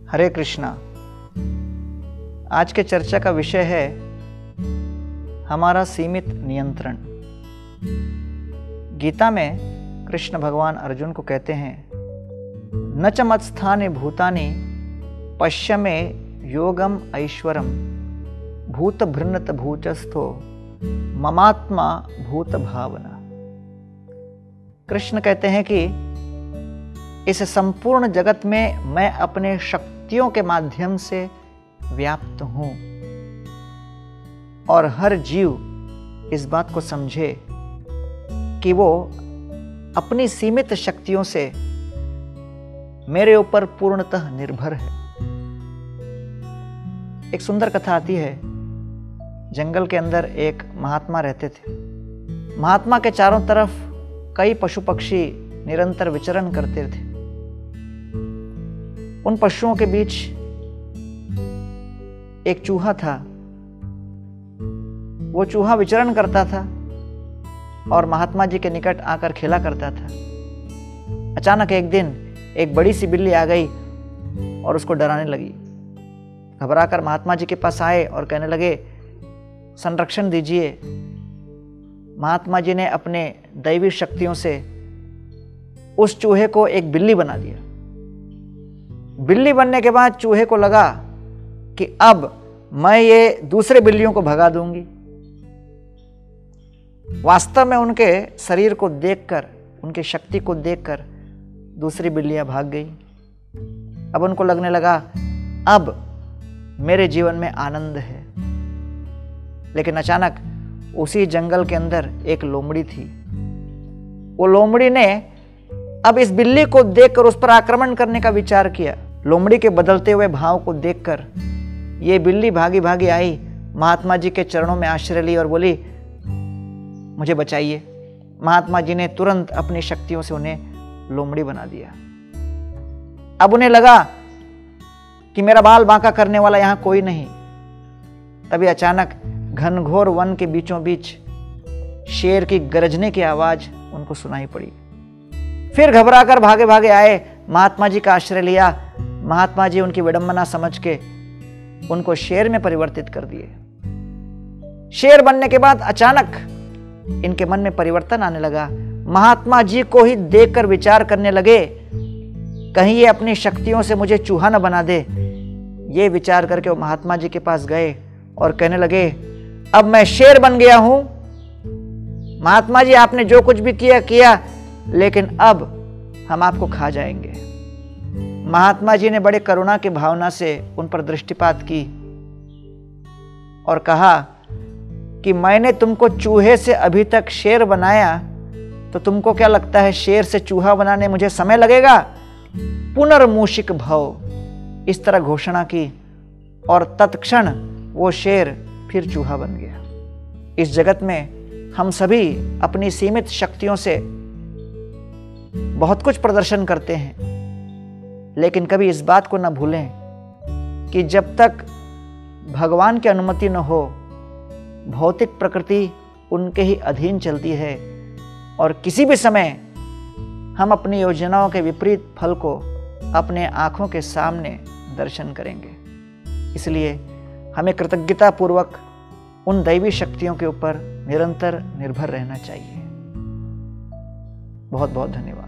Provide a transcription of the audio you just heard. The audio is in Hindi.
हरे कृष्णा। आज के चर्चा का विषय है हमारा सीमित नियंत्रण। गीता में कृष्ण भगवान अर्जुन को कहते हैं, न च मत्स्थानि भूतानि पश्य मे योगम ऐश्वरम भूत भृन्नत भूचस्थो ममात्मा भूत भावना। कृष्ण कहते हैं कि इस संपूर्ण जगत में मैं अपने शक्तियों के माध्यम से व्याप्त हूं और हर जीव इस बात को समझे कि वो अपनी सीमित शक्तियों से मेरे ऊपर पूर्णतः निर्भर है। एक सुंदर कथा आती है। जंगल के अंदर एक महात्मा रहते थे। महात्मा के चारों तरफ कई पशु पक्षी निरंतर विचरण करते थे। उन पशुओं के बीच एक चूहा था। वो चूहा विचरण करता था और महात्मा जी के निकट आकर खेला करता था। अचानक एक दिन एक बड़ी सी बिल्ली आ गई और उसको डराने लगी। घबराकर महात्मा जी के पास आए और कहने लगे, संरक्षण दीजिए। महात्मा जी ने अपने दैवी शक्तियों से उस चूहे को एक बिल्ली बना दिया। बिल्ली बनने के बाद चूहे को लगा कि अब मैं ये दूसरे बिल्लियों को भगा दूंगी। वास्तव में उनके शरीर को देखकर, उनकी शक्ति को देखकर दूसरी बिल्लियां भाग गई। अब उनको लगने लगा अब मेरे जीवन में आनंद है। लेकिन अचानक उसी जंगल के अंदर एक लोमड़ी थी। वो लोमड़ी ने अब इस बिल्ली को देखकर उस पर आक्रमण करने का विचार किया। लोमड़ी के बदलते हुए भाव को देखकर ये बिल्ली भागी भागी आई, महात्मा जी के चरणों में आश्रय ली और बोली, मुझे बचाइए। महात्मा जी ने तुरंत अपनी शक्तियों से उन्हें लोमड़ी बना दिया। अब उन्हें लगा कि मेरा बाल बांका करने वाला यहां कोई नहीं। तभी अचानक घनघोर वन के बीचों बीच शेर की गरजने की आवाज उनको सुनाई पड़ी। फिर घबराकर भागे भागे आए, महात्मा जी का आश्रय लिया। महात्मा जी उनकी विडंबना समझ के उनको शेर में परिवर्तित कर दिए। शेर बनने के बाद अचानक इनके मन में परिवर्तन आने लगा। महात्मा जी को ही देखकर विचार करने लगे, कहीं ये अपनी शक्तियों से मुझे चूहा न बना दे। ये विचार करके वो महात्मा जी के पास गए और कहने लगे, अब मैं शेर बन गया हूं। महात्मा जी, आपने जो कुछ भी किया किया, लेकिन अब हम आपको खा जाएंगे। महात्मा जी ने बड़े करुणा की भावना से उन पर दृष्टिपात की और कहा कि मैंने तुमको चूहे से अभी तक शेर बनाया, तो तुमको क्या लगता है शेर से चूहा बनाने मुझे समय लगेगा? पुनर्मूषिक भव, इस तरह घोषणा की और तत्क्षण वो शेर फिर चूहा बन गया। इस जगत में हम सभी अपनी सीमित शक्तियों से बहुत कुछ प्रदर्शन करते हैं, लेकिन कभी इस बात को न भूलें कि जब तक भगवान की अनुमति न हो, भौतिक प्रकृति उनके ही अधीन चलती है और किसी भी समय हम अपनी योजनाओं के विपरीत फल को अपने आंखों के सामने दर्शन करेंगे। इसलिए हमें कृतज्ञता पूर्वक उन दैवी शक्तियों के ऊपर निरंतर निर्भर रहना चाहिए। बहुत बहुत धन्यवाद।